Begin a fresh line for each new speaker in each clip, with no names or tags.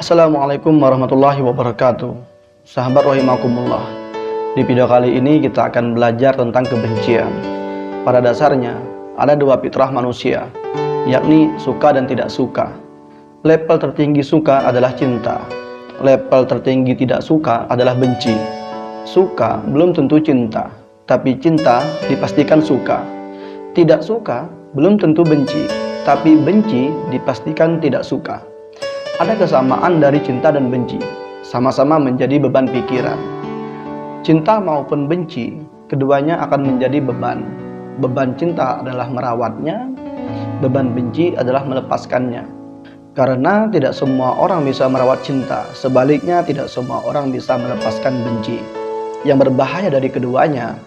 Assalamualaikum warahmatullahi wabarakatuh. Sahabat rahimakumullah. Di video kali ini kita akan belajar tentang kebencian. Pada dasarnya ada dua fitrah manusia, yakni suka dan tidak suka. Level tertinggi suka adalah cinta. Level tertinggi tidak suka adalah benci. Suka belum tentu cinta, tapi cinta dipastikan suka. Tidak suka belum tentu benci, tapi benci dipastikan tidak suka. Ada kesamaan dari cinta dan benci, sama-sama menjadi beban pikiran. Cinta maupun benci, keduanya akan menjadi beban. Beban cinta adalah merawatnya, beban benci adalah melepaskannya. Karena tidak semua orang bisa merawat cinta, sebaliknya tidak semua orang bisa melepaskan benci. Yang berbahaya dari keduanya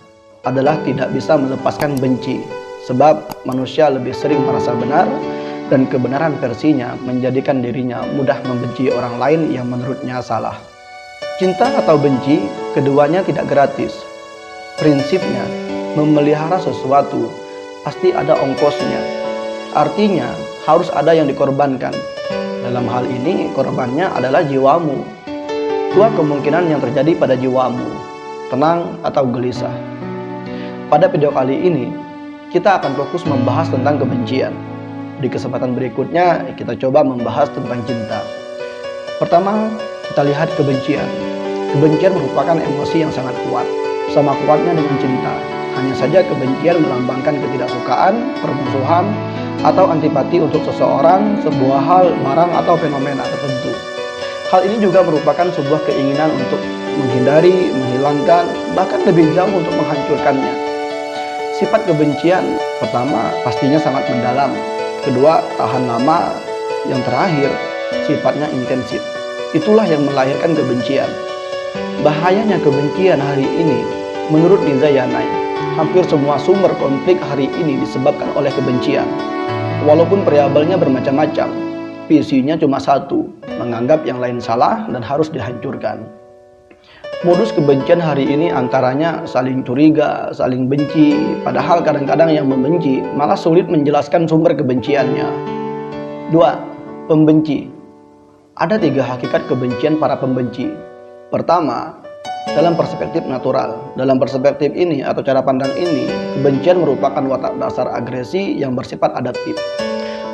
adalah tidak bisa melepaskan benci, sebab manusia lebih sering merasa benar, dan kebenaran versinya menjadikan dirinya mudah membenci orang lain yang menurutnya salah. Cinta atau benci, keduanya tidak gratis. Prinsipnya, memelihara sesuatu pasti ada ongkosnya. Artinya, harus ada yang dikorbankan. Dalam hal ini, korbannya adalah jiwamu. Dua kemungkinan yang terjadi pada jiwamu, tenang atau gelisah. Pada video kali ini, kita akan fokus membahas tentang kebencian. Di kesempatan berikutnya, kita coba membahas tentang cinta. Pertama, kita lihat kebencian. Kebencian merupakan emosi yang sangat kuat, sama kuatnya dengan cinta. Hanya saja kebencian melambangkan ketidaksukaan, permusuhan, atau antipati untuk seseorang, sebuah hal, barang, atau fenomena tertentu. Hal ini juga merupakan sebuah keinginan untuk menghindari, menghilangkan, bahkan lebih jauh untuk menghancurkannya. Sifat kebencian, pertama, pastinya sangat mendalam. Kedua, tahan lama. Yang terakhir, sifatnya intensif. Itulah yang melahirkan kebencian. Bahayanya kebencian hari ini, menurut Niza Yanai, hampir semua sumber konflik hari ini disebabkan oleh kebencian. Walaupun variabelnya bermacam-macam, visinya cuma satu, menganggap yang lain salah dan harus dihancurkan. Modus kebencian hari ini antaranya saling curiga, saling benci, padahal kadang-kadang yang membenci malah sulit menjelaskan sumber kebenciannya. 2. Pembenci. Ada 3 hakikat kebencian para pembenci. Pertama, dalam perspektif natural. Dalam perspektif ini atau cara pandang ini, kebencian merupakan watak dasar agresi yang bersifat adaptif.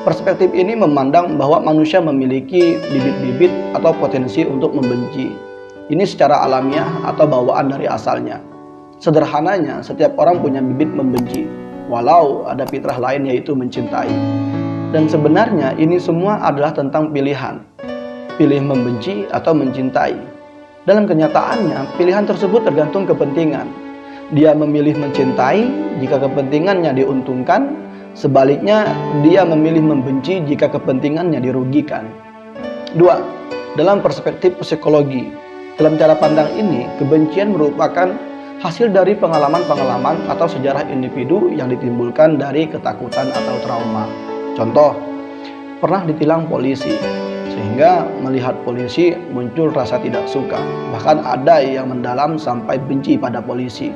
Perspektif ini memandang bahwa manusia memiliki bibit-bibit atau potensi untuk membenci. Ini secara alamiah atau bawaan dari asalnya. Sederhananya, setiap orang punya bibit membenci, walau ada fitrah lain yaitu mencintai. Dan sebenarnya ini semua adalah tentang pilihan. Pilih membenci atau mencintai. Dalam kenyataannya, pilihan tersebut tergantung kepentingan. Dia memilih mencintai jika kepentingannya diuntungkan, sebaliknya dia memilih membenci jika kepentingannya dirugikan. 2. Dalam perspektif psikologi. Dalam cara pandang ini, kebencian merupakan hasil dari pengalaman-pengalaman atau sejarah individu yang ditimbulkan dari ketakutan atau trauma. Contoh, pernah ditilang polisi, sehingga melihat polisi muncul rasa tidak suka. Bahkan ada yang mendalam sampai benci pada polisi.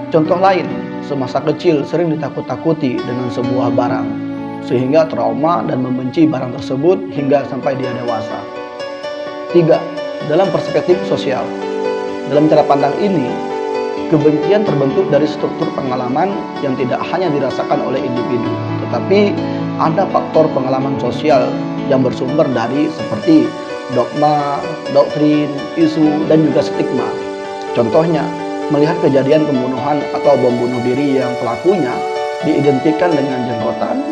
Contoh lain, semasa kecil sering ditakut-takuti dengan sebuah barang, sehingga trauma dan membenci barang tersebut hingga sampai dia dewasa. 3. Dalam perspektif sosial. Dalam cara pandang ini, kebencian terbentuk dari struktur pengalaman yang tidak hanya dirasakan oleh individu, tetapi ada faktor pengalaman sosial yang bersumber dari seperti dogma, doktrin, isu, dan juga stigma. Contohnya, melihat kejadian pembunuhan atau bom bunuh diri yang pelakunya diidentikan dengan jenggotan,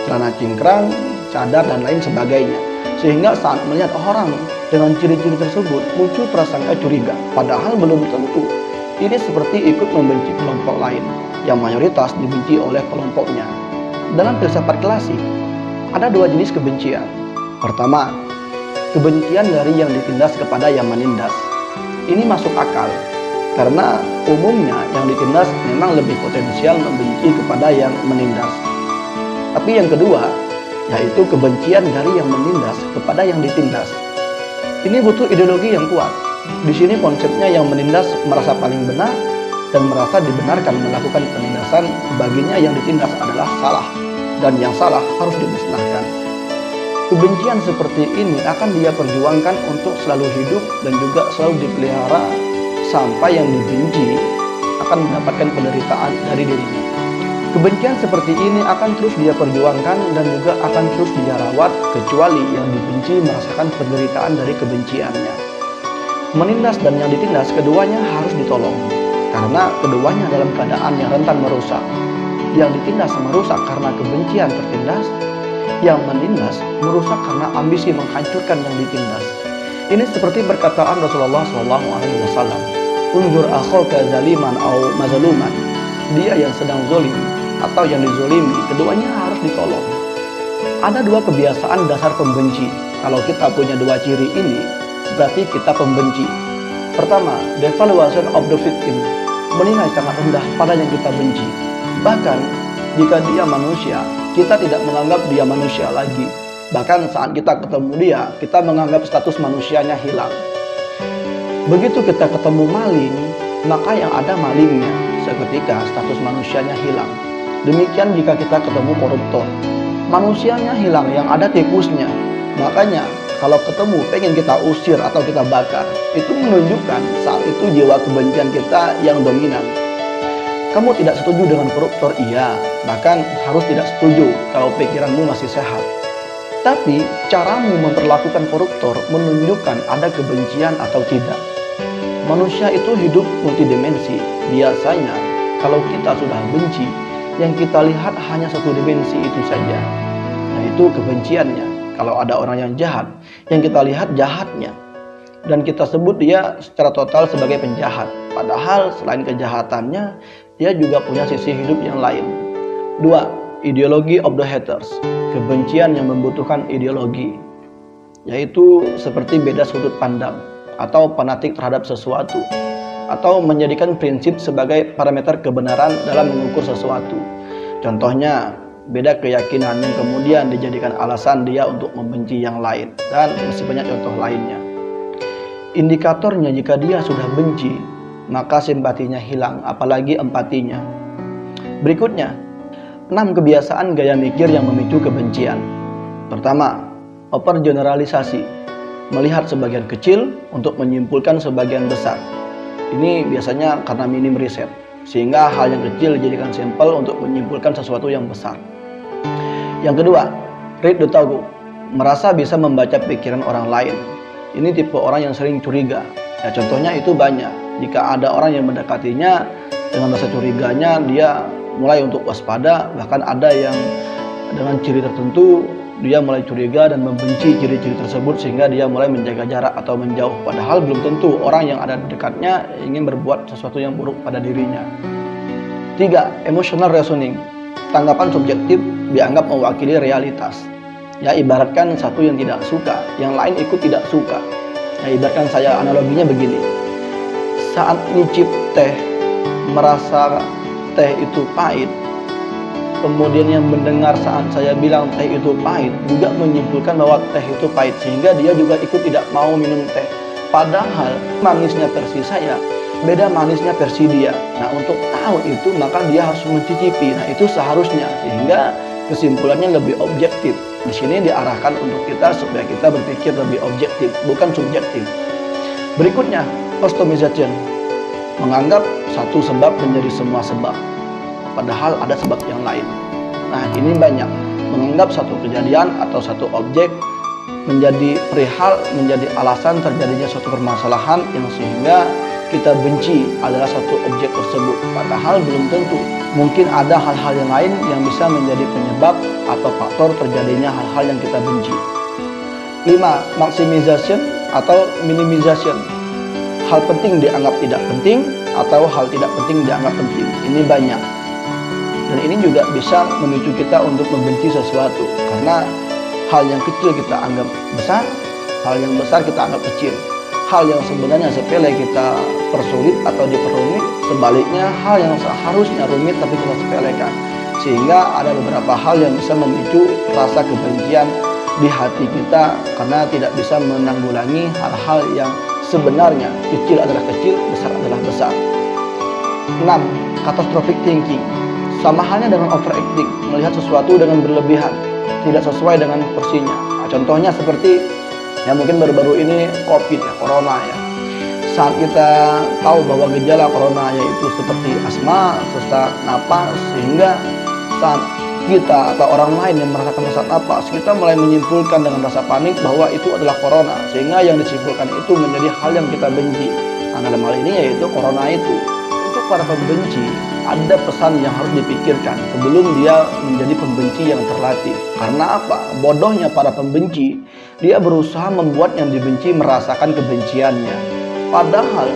celana cingkrang, cadar, dan lain sebagainya. Sehingga saat melihat orang dengan ciri-ciri tersebut muncul prasangka curiga, padahal belum tentu. Ini seperti ikut membenci kelompok lain yang mayoritas dibenci oleh kelompoknya. Dalam filsafat klasik, ada 2 jenis kebencian. Pertama, kebencian dari yang ditindas kepada yang menindas. Ini masuk akal, karena umumnya yang ditindas memang lebih potensial membenci kepada yang menindas. Tapi yang kedua, yaitu kebencian dari yang menindas kepada yang ditindas. Ini butuh ideologi yang kuat. Di sini konsepnya yang menindas merasa paling benar dan merasa dibenarkan melakukan penindasan, baginya yang ditindas adalah salah dan yang salah harus dimusnahkan. Kebencian seperti ini akan dia perjuangkan untuk selalu hidup dan juga selalu dipelihara sampai yang dibenci akan mendapatkan penderitaan dari dirinya. Kebencian seperti ini akan terus dia perjuangkan dan juga akan terus dia rawat kecuali yang dibenci merasakan penderitaan dari kebenciannya. Menindas dan yang ditindas keduanya harus ditolong karena keduanya dalam keadaan yang rentan merusak. Yang ditindas merusak karena kebencian tertindas, yang menindas merusak karena ambisi menghancurkan yang ditindas. Ini seperti perkataan Rasulullah SAW, "Unzur akhaka zaliman au mazluman." Dia yang sedang zolim atau yang dizolimi, keduanya harus ditolong. Ada dua kebiasaan dasar pembenci. Kalau kita punya dua ciri ini, berarti kita pembenci. Pertama, devaluation of the victim, menilai sangat rendah pada yang kita benci. Bahkan jika dia manusia, kita tidak menganggap dia manusia lagi. Bahkan saat kita ketemu dia, kita menganggap status manusianya hilang. Begitu kita ketemu maling, maka yang ada malingnya, seketika status manusianya hilang. Demikian jika kita ketemu koruptor, manusianya hilang, yang ada tikusnya. Makanya kalau ketemu pengen kita usir atau kita bakar, itu menunjukkan saat itu jiwa kebencian kita yang dominan. Kamu tidak setuju dengan koruptor? Iya, bahkan harus tidak setuju kalau pikiranmu masih sehat. Tapi caramu memperlakukan koruptor menunjukkan ada kebencian atau tidak. Manusia itu hidup multidimensi. Biasanya kalau kita sudah benci, yang kita lihat hanya satu dimensi itu saja, yaitu kebenciannya. Kalau ada orang yang jahat, yang kita lihat jahatnya, dan kita sebut dia secara total sebagai penjahat. Padahal selain kejahatannya, dia juga punya sisi hidup yang lain. 2. Ideologi of the haters, kebencian yang membutuhkan ideologi, yaitu seperti beda sudut pandang atau fanatik terhadap sesuatu, atau menjadikan prinsip sebagai parameter kebenaran dalam mengukur sesuatu. Contohnya, beda keyakinan yang kemudian dijadikan alasan dia untuk membenci yang lain, dan masih banyak contoh lainnya. Indikatornya jika dia sudah benci, maka simpatinya hilang, apalagi empatinya. Berikutnya, 6 kebiasaan gaya mikir yang memicu kebencian. Pertama, overgeneralisasi, melihat sebagian kecil untuk menyimpulkan sebagian besar. Ini biasanya karena minim riset, sehingga hal yang kecil dijadikan sampel untuk menyimpulkan sesuatu yang besar. Yang kedua, read the thought, merasa bisa membaca pikiran orang lain. Ini tipe orang yang sering curiga. Ya, contohnya itu banyak. Jika ada orang yang mendekatinya dengan rasa curiganya, dia mulai untuk waspada. Bahkan ada yang dengan ciri tertentu dia mulai curiga dan membenci ciri-ciri tersebut, sehingga dia mulai menjaga jarak atau menjauh. Padahal belum tentu orang yang ada di dekatnya ingin berbuat sesuatu yang buruk pada dirinya. 3. Emotional reasoning, tanggapan subjektif dianggap mewakili realitas. Ya, ibaratkan satu yang tidak suka, yang lain ikut tidak suka. Ya, ibaratkan saya analoginya begini. Saat nyicip teh, merasa teh itu pahit, kemudian yang mendengar saat saya bilang teh itu pahit juga menyimpulkan bahwa teh itu pahit, sehingga dia juga ikut tidak mau minum teh. Padahal manisnya versi saya, beda manisnya versi dia. Nah, untuk tahu itu maka dia harus mencicipi. Nah, itu seharusnya, sehingga kesimpulannya lebih objektif. Di sini diarahkan untuk kita supaya kita berpikir lebih objektif, bukan subjektif. Berikutnya, customization, menganggap satu sebab menjadi semua sebab, padahal ada sebab yang lain. Nah, ini banyak. Menganggap satu kejadian atau satu objek menjadi perihal, menjadi alasan terjadinya suatu permasalahan yang sehingga kita benci adalah satu objek tersebut. Padahal belum tentu. Mungkin ada hal-hal yang lain yang bisa menjadi penyebab atau faktor terjadinya hal-hal yang kita benci. 5. Maximization atau minimization, hal penting dianggap tidak penting atau hal tidak penting dianggap penting. Ini banyak. Dan ini juga bisa memicu kita untuk membenci sesuatu, karena hal yang kecil kita anggap besar, hal yang besar kita anggap kecil. Hal yang sebenarnya sepele kita persulit atau diperumit, sebaliknya hal yang seharusnya rumit tapi kita sepelekan. Sehingga ada beberapa hal yang bisa memicu rasa kebencian di hati kita karena tidak bisa menanggulangi hal-hal yang sebenarnya kecil adalah kecil, besar adalah besar. 6. Catastrophic thinking, sama halnya dengan overacting, melihat sesuatu dengan berlebihan, tidak sesuai dengan porsinya. Nah, contohnya seperti ya mungkin baru-baru ini COVID ya, corona ya. Saat kita tahu bahwa gejala corona yaitu seperti asma, sesak napas, sehingga saat kita atau orang lain yang merasakan sesak napas, kita mulai menyimpulkan dengan rasa panik bahwa itu adalah corona, sehingga yang disimpulkan itu menjadi hal yang kita benci. Nah, dalam hal ini yaitu corona itu. Untuk para pembenci, ada pesan yang harus dipikirkan sebelum dia menjadi pembenci yang terlatih. Karena apa? Bodohnya para pembenci, dia berusaha membuat yang dibenci merasakan kebenciannya. Padahal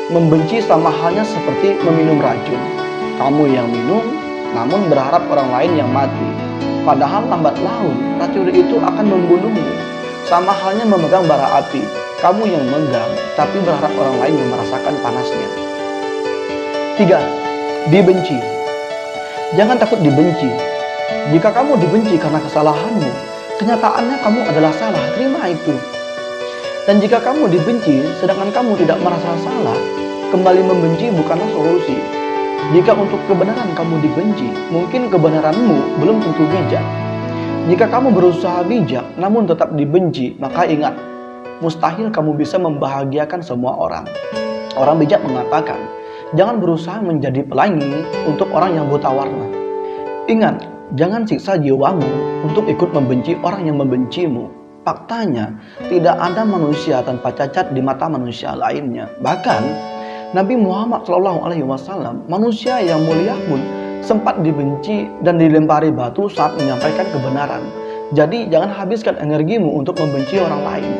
membenci sama halnya seperti meminum racun. Kamu yang minum, namun berharap orang lain yang mati. Padahal lambat laun racun itu akan membunuhmu. Sama halnya memegang bara api. Kamu yang memegang, tapi berharap orang lain yang merasakan panasnya. 3. Dibenci. Jangan takut dibenci. Jika kamu dibenci karena kesalahanmu, kenyataannya kamu adalah salah, terima itu. Dan jika kamu dibenci sedangkan kamu tidak merasa salah, kembali membenci bukanlah solusi. Jika untuk kebenaran kamu dibenci, mungkin kebenaranmu belum tentu bijak. Jika kamu berusaha bijak namun tetap dibenci, maka ingat, mustahil kamu bisa membahagiakan semua orang. Orang bijak mengatakan, jangan berusaha menjadi pelangi untuk orang yang buta warna. Ingat, jangan siksa jiwamu untuk ikut membenci orang yang membencimu. Faktanya, tidak ada manusia tanpa cacat di mata manusia lainnya. Bahkan, Nabi Muhammad SAW, manusia yang mulia pun sempat dibenci dan dilempari batu saat menyampaikan kebenaran. Jadi, jangan habiskan energimu untuk membenci orang lain.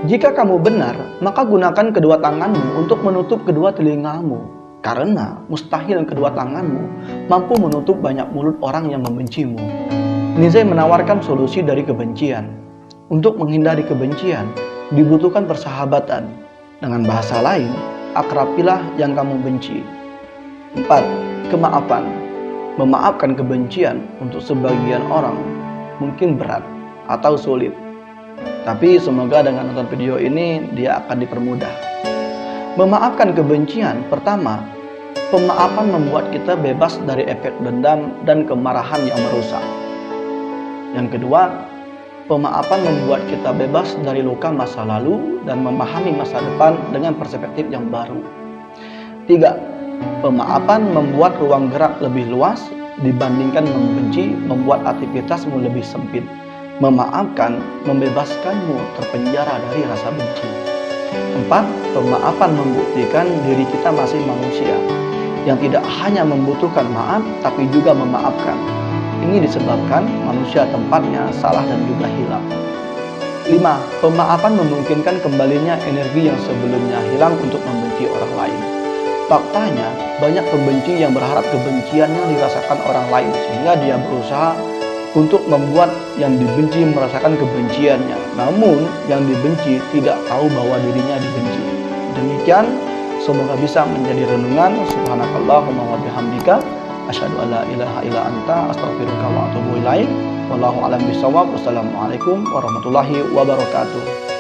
Jika kamu benar, maka gunakan kedua tanganmu untuk menutup kedua telingamu. Karena mustahil kedua tanganmu mampu menutup banyak mulut orang yang membencimu. Nietzsche menawarkan solusi dari kebencian. Untuk menghindari kebencian, dibutuhkan persahabatan. Dengan bahasa lain, akrabilah yang kamu benci. 4. Kemaafan. Memaafkan kebencian untuk sebagian orang mungkin berat atau sulit. Tapi semoga dengan nonton video ini dia akan dipermudah. Memaafkan kebencian, pertama, pemaafan membuat kita bebas dari efek dendam dan kemarahan yang merusak. Yang kedua, pemaafan membuat kita bebas dari luka masa lalu dan memahami masa depan dengan perspektif yang baru. 3. Pemaafan membuat ruang gerak lebih luas dibandingkan membenci membuat aktivitasmu lebih sempit. Memaafkan membebaskanmu terpenjara dari rasa benci. 4. Pemaafan membuktikan diri kita masih manusia yang tidak hanya membutuhkan maaf tapi juga memaafkan. Ini disebabkan manusia tempatnya salah dan juga hilang. 5. Pemaafan memungkinkan kembalinya energi yang sebelumnya hilang untuk membenci orang lain. Faktanya, banyak pembenci yang berharap kebenciannya dirasakan orang lain sehingga dia berusaha untuk membuat yang dibenci merasakan kebenciannya. Namun, yang dibenci tidak tahu bahwa dirinya dibenci. Demikian, semoga bisa menjadi renungan. Subhanakallahumma wa bihamdika, asyhadu an la ilaha illa anta, astaghfiruka wa atubu ilaik. Wallahu a'lam bishawab. Wassalamualaikum warahmatullahi wabarakatuh.